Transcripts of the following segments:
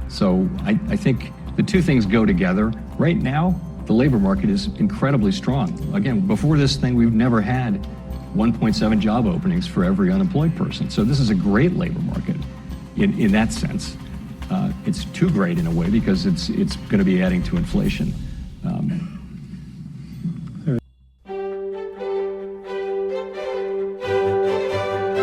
So I think the two things go together. Right now, the labor market is incredibly strong. Again, before this thing, we've never had 1.7 job openings for every unemployed person. So this is a great labor market in that sense. It's too great in a way because it's going to be adding to inflation.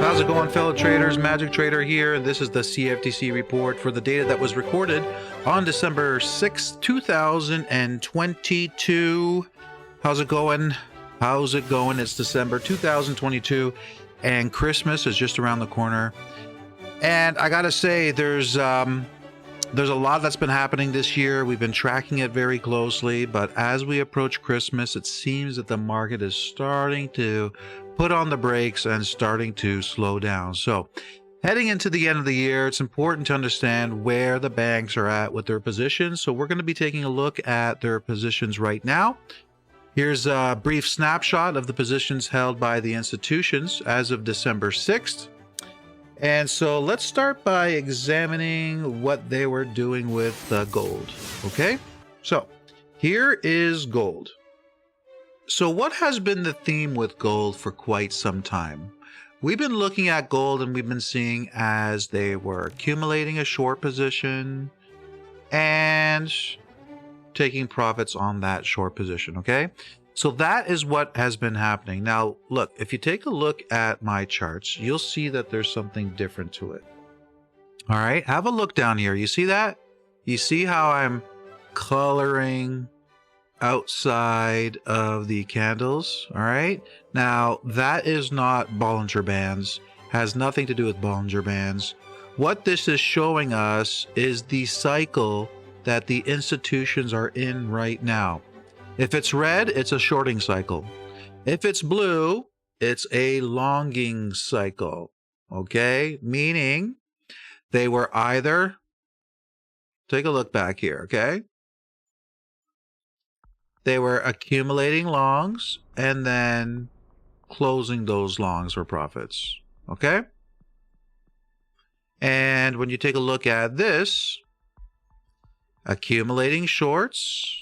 How's it going, fellow traders? Magic Trader here. This is the CFTC report for the data that was recorded on December 6, 2022. How's it going? How's it going? It's December 2022 and Christmas is just around the corner. And I gotta say, there's a lot that's been happening this year. We've been tracking it very closely, but as we approach Christmas, it seems that the market is starting to put on the brakes and starting to slow down. So heading into the end of the year, it's important to understand where the banks are at with their positions. So we're going to be taking a look at their positions right now. Here's a brief snapshot of the positions held by the institutions as of December 6th. And so let's start by examining what they were doing with gold. Okay, so here is gold. So what has been the theme with gold for quite some time? We've been looking at gold and we've been seeing as they were accumulating a short position and taking profits on that short position, okay? So that is what has been happening. Now, look, if you take a look at my charts, you'll see that there's something different to it. All right, have a look down here. You see that? You see how I'm coloring outside of the candles? All right. Now, that is not Bollinger Bands, has nothing to do with Bollinger Bands. What this is showing us is the cycle that the institutions are in right now. If it's red, it's a shorting cycle. If it's blue, it's a longing cycle. Okay? Meaning they were either, take a look back here, okay? They were accumulating longs and then closing those longs for profits. Okay? And when you take a look at this, accumulating shorts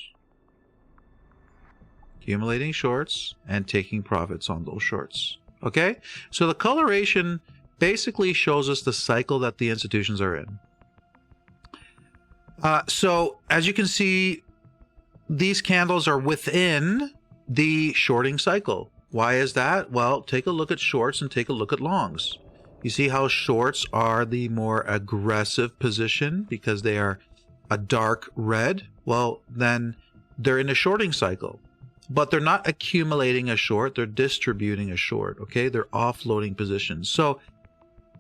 and taking profits on those shorts. Okay? So the coloration basically shows us the cycle that the institutions are in. So as you can see, these candles are within the shorting cycle. Why is that? Well, take a look at shorts and take a look at longs. You see how shorts are the more aggressive position because they are a dark red? Well, then they're in a shorting cycle. But they're not accumulating a short, they're distributing a short, okay? They're offloading positions. So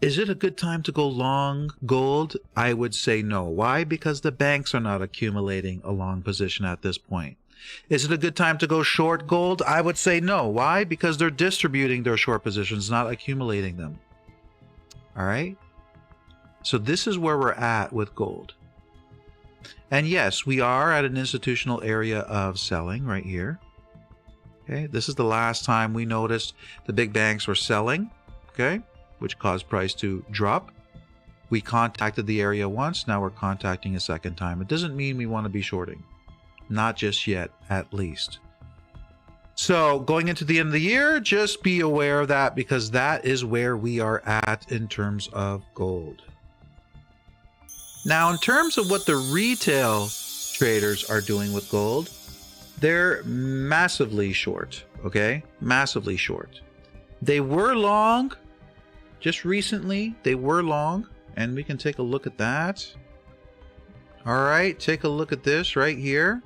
is it a good time to go long gold? I would say no. Why? Because the banks are not accumulating a long position at this point. Is it a good time to go short gold? I would say no. Why? Because they're distributing their short positions, not accumulating them. All right? So this is where we're at with gold. And yes, we are at an institutional area of selling right here. Okay, this is the last time we noticed the big banks were selling, okay, which caused price to drop. We contacted the area once, now we're contacting a second time. It doesn't mean we want to be shorting. Not just yet, at least. So going into the end of the year, just be aware of that because that is where we are at in terms of gold. Now, in terms of what the retail traders are doing with gold, they're massively short, okay? Massively short. They were long just recently. They were long, and we can take a look at that. All right, take a look at this right here.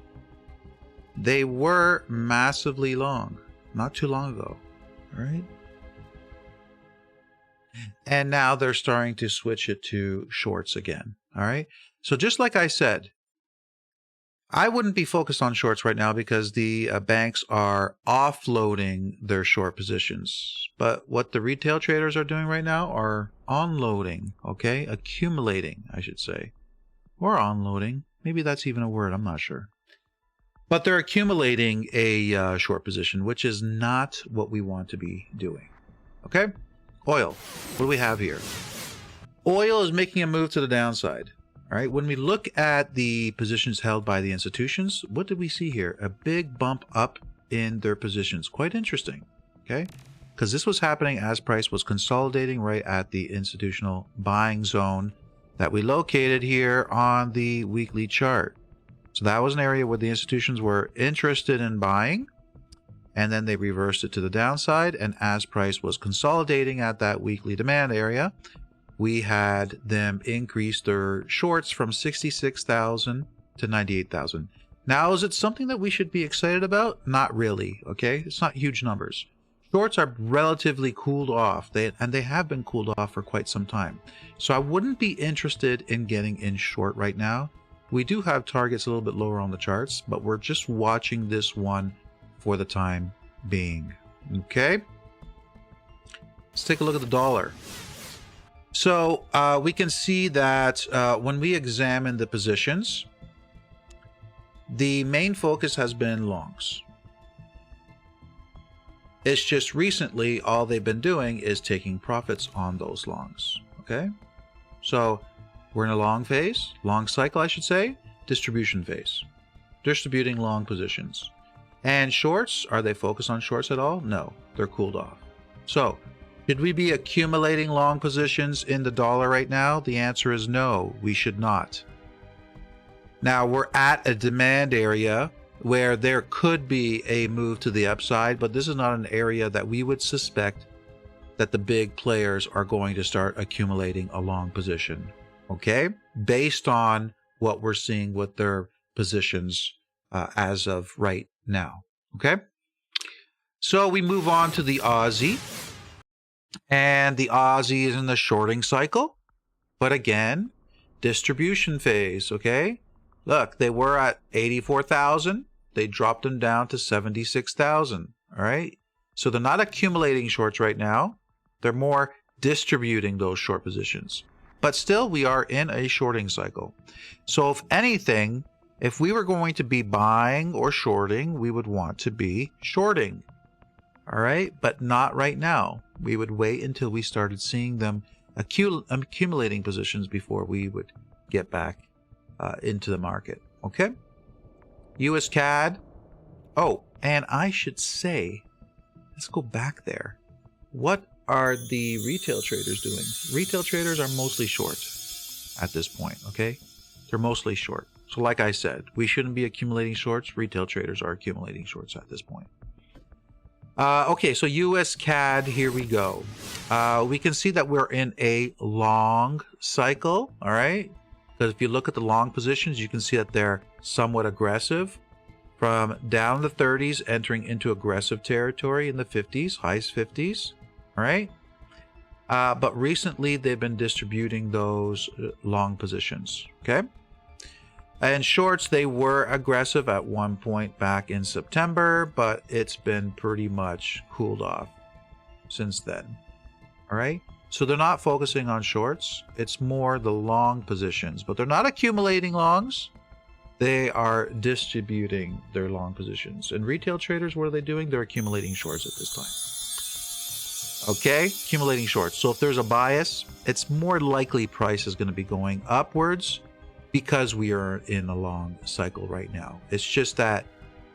They were massively long not too long ago, all right? And now they're starting to switch it to shorts again, all right? So just like I said, I wouldn't be focused on shorts right now because the banks are offloading their short positions. But what the retail traders are doing right now are onloading, okay? Accumulating, I should say. Or onloading. Maybe that's even a word, I'm not sure. But they're accumulating a short position, which is not what we want to be doing, okay? Oil, what do we have here? Oil is making a move to the downside. All right, when we look at the positions held by the institutions, what did we see here? A big bump up in their positions. Quite interesting, okay? Because this was happening as price was consolidating right at the institutional buying zone that we located here on the weekly chart. So that was an area where the institutions were interested in buying, and then they reversed it to the downside, and as price was consolidating at that weekly demand area, we had them increase their shorts from 66,000 to 98,000. Now, is it something that we should be excited about? Not really, okay? It's not huge numbers. Shorts are relatively cooled off, and they have been cooled off for quite some time. So I wouldn't be interested in getting in short right now. We do have targets a little bit lower on the charts, but we're just watching this one for the time being. Okay? Let's take a look at the dollar. So we can see that when we examine the positions, the main focus has been longs. It's just recently all they've been doing is taking profits on those longs. Okay? So we're in a long phase, long cycle, I should say, distribution phase. Distributing long positions. And shorts, are they focused on shorts at all? No, they're cooled off. So, should we be accumulating long positions in the dollar right now? The answer is no, we should not. Now, we're at a demand area where there could be a move to the upside, but this is not an area that we would suspect that the big players are going to start accumulating a long position. Okay? Based on what we're seeing with their positions as of right now. Okay? So we move on to the Aussie. And the Aussie is in the shorting cycle. But again, distribution phase. Okay? Look, they were at 84,000. They dropped them down to 76,000. All right? So they're not accumulating shorts right now. They're more distributing those short positions. But still, we are in a shorting cycle. So if anything, if we were going to be buying or shorting, we would want to be shorting. All right? But not right now. We would wait until we started seeing them accumulating positions before we would get back into the market. Okay? USCAD. Oh, and I should say, let's go back there. What are the retail traders doing? Retail traders are mostly short at this point, okay? They're mostly short. So like I said, we shouldn't be accumulating shorts. Retail traders are accumulating shorts at this point. Okay, so USCAD, here we go. We can see that we're in a long cycle, all right? Because if you look at the long positions, you can see that they're somewhat aggressive. From down the 30s, entering into aggressive territory in the 50s, highest 50s. All right. But recently they've been distributing those long positions. Okay. And shorts, they were aggressive at one point back in September, but it's been pretty much cooled off since then. All right. So they're not focusing on shorts. It's more the long positions, but they're not accumulating longs. They are distributing their long positions. And retail traders, what are they doing? They're accumulating shorts at this time. Okay, accumulating shorts. So if there's a bias, it's more likely price is going to be going upwards because we are in a long cycle right now. It's just that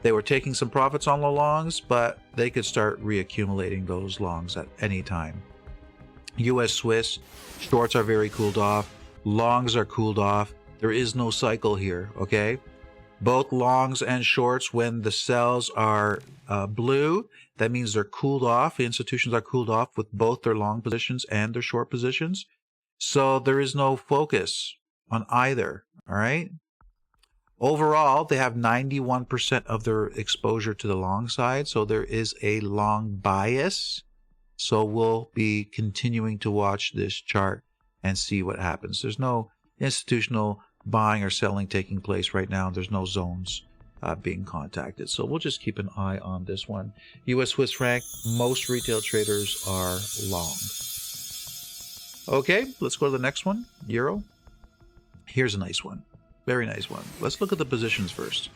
they were taking some profits on the longs, but they could start reaccumulating those longs at any time. US Swiss, shorts are very cooled off. Longs are cooled off. There is no cycle here, okay? Both longs and shorts, when the cells are blue, that means they're cooled off. The institutions are cooled off with both their long positions and their short positions. So there is no focus on either, all right? Overall, they have 91% of their exposure to the long side. So there is a long bias. So we'll be continuing to watch this chart and see what happens. There's no institutional buying or selling taking place right now. There's no zones being contacted. So we'll just keep an eye on this one. US Swiss franc, most retail traders are long. Okay, let's go to the next one. Euro. Here's a nice one. Very nice one. Let's look at the positions first.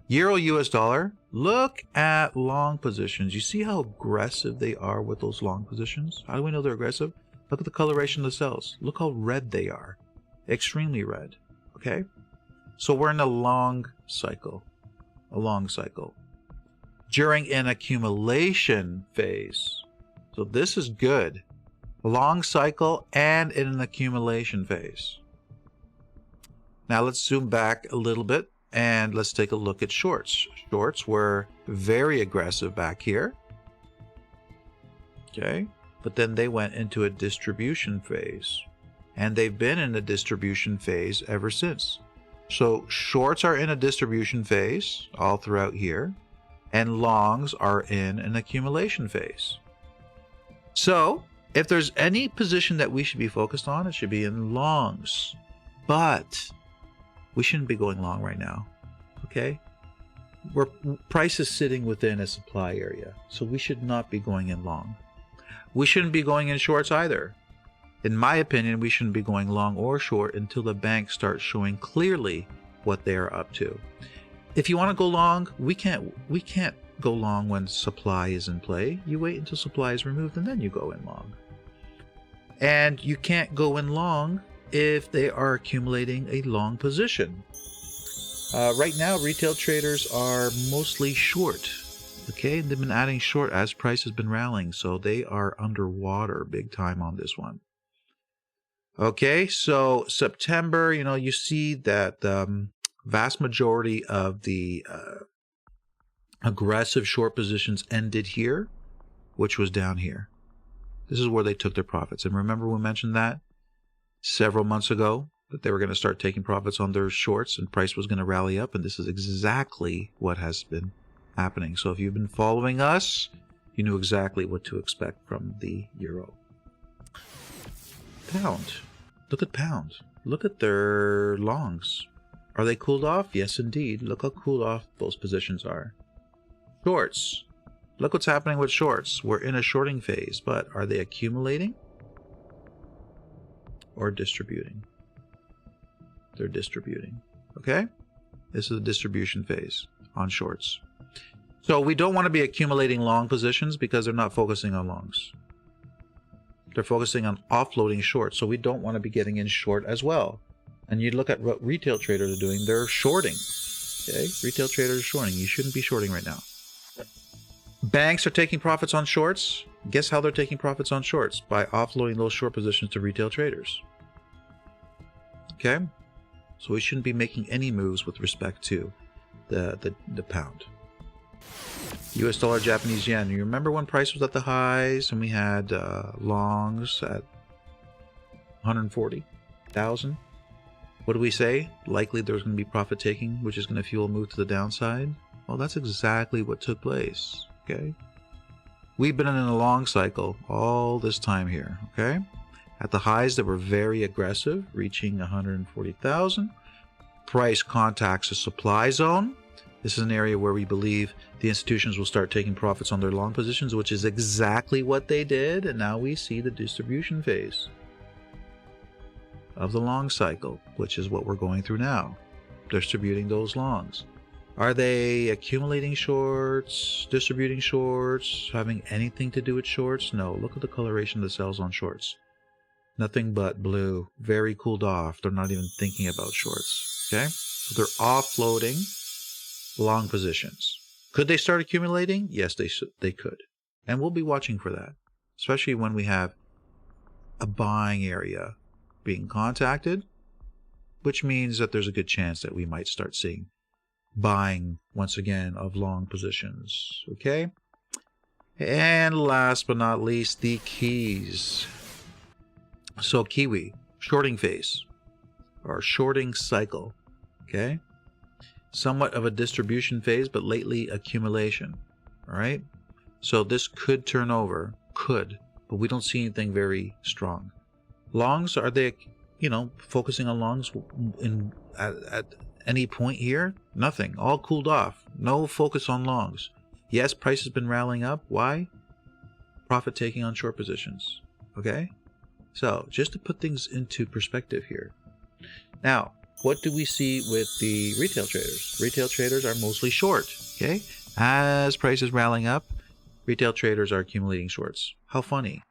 Euro US dollar. Look at long positions. You see how aggressive they are with those long positions? How do we know they're aggressive? Look at the coloration of the cells. Look how red they are. Extremely red. Okay? So we're in a long cycle. A long cycle. During an accumulation phase. So this is good. A long cycle and in an accumulation phase. Now let's zoom back a little bit and let's take a look at shorts. Shorts were very aggressive back here. Okay? But then they went into a distribution phase. And they've been in a distribution phase ever since. So shorts are in a distribution phase all throughout here. And longs are in an accumulation phase. So if there's any position that we should be focused on, it should be in longs. But we shouldn't be going long right now. Okay? Price is sitting within a supply area. So we should not be going in long. We shouldn't be going in shorts either. In my opinion, we shouldn't be going long or short until the bank starts showing clearly what they are up to. If you want to go long, we can't go long when supply is in play. You wait until supply is removed and then you go in long. And you can't go in long if they are accumulating a long position. Right now, retail traders are mostly short. Okay, they've been adding short as price has been rallying, so they are underwater big time on this one. Okay, so September, you see that vast majority of the aggressive short positions ended here, which was down here. This is where they took their profits. And remember we mentioned that several months ago, that they were going to start taking profits on their shorts and price was going to rally up. And this is exactly what has been happening. So if you've been following us, you knew exactly what to expect from the euro. Pound. Look at pound. Look at their longs. Are they cooled off? Yes, indeed. Look how cooled off those positions are. Shorts. Look what's happening with shorts. We're in a shorting phase, but are they accumulating or distributing? They're distributing. Okay? This is a distribution phase on shorts. So we don't want to be accumulating long positions because they're not focusing on longs. They're focusing on offloading short, so we don't want to be getting in short as well. And you look at what retail traders are doing, they're shorting. Okay, retail traders are shorting. You shouldn't be shorting right now. Banks are taking profits on shorts. Guess how they're taking profits on shorts? By offloading those short positions to retail traders. Okay, so we shouldn't be making any moves with respect to the pound. US dollar, Japanese yen. You remember when price was at the highs and we had longs at 140,000? What do we say? Likely there's going to be profit taking, which is going to fuel a move to the downside. Well, that's exactly what took place. Okay, we've been in a long cycle all this time here. Okay, at the highs that were very aggressive, reaching 140,000. Price contacts a supply zone. This is an area where we believe the institutions will start taking profits on their long positions, which is exactly what they did. And now we see the distribution phase of the long cycle, which is what we're going through now. Distributing those longs. Are they accumulating shorts, distributing shorts, having anything to do with shorts? No. Look at the coloration of the cells on shorts. Nothing but blue. Very cooled off. They're not even thinking about shorts. Okay? So they're offloading long positions. Could they start accumulating? Yes, they could. And we'll be watching for that, especially when we have a buying area being contacted, which means that there's a good chance that we might start seeing buying once again of long positions. Okay? And last but not least, the keys. So Kiwi, shorting phase or shorting cycle. Okay? Somewhat of a distribution phase, but lately accumulation. All right? So this could turn over, but we don't see anything very strong. Longs, are they, focusing on longs at any point here? Nothing. All cooled off. No focus on longs. Yes, price has been rallying up. Why? Profit taking on short positions. Okay? So, just to put things into perspective here. Now, what do we see with the retail traders? Retail traders are mostly short. Okay? As price is rallying up, retail traders are accumulating shorts. How funny.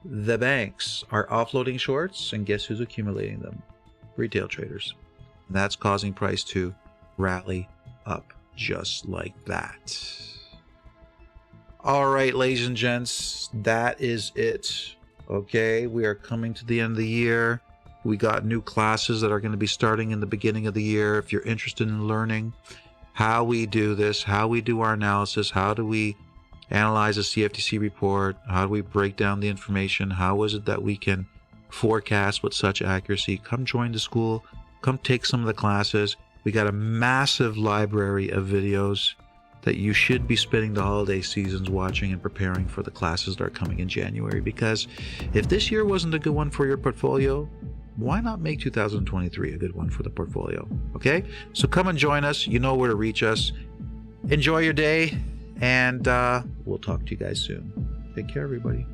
The banks are offloading shorts, and guess who's accumulating them? Retail traders. And that's causing price to rally up just like that. All right, ladies and gents, that is it. Okay, we are coming to the end of the year. We got new classes that are going to be starting in the beginning of the year. If you're interested in learning how we do this, how we do our analysis, how do we analyze a CFTC report, how do we break down the information, how is it that we can forecast with such accuracy, come join the school, come take some of the classes. We got a massive library of videos that you should be spending the holiday seasons watching and preparing for the classes that are coming in January. Because if this year wasn't a good one for your portfolio, why not make 2023 a good one for the portfolio? Okay, so come and join us. You know where to reach us. Enjoy your day, and we'll talk to you guys soon. Take care, everybody.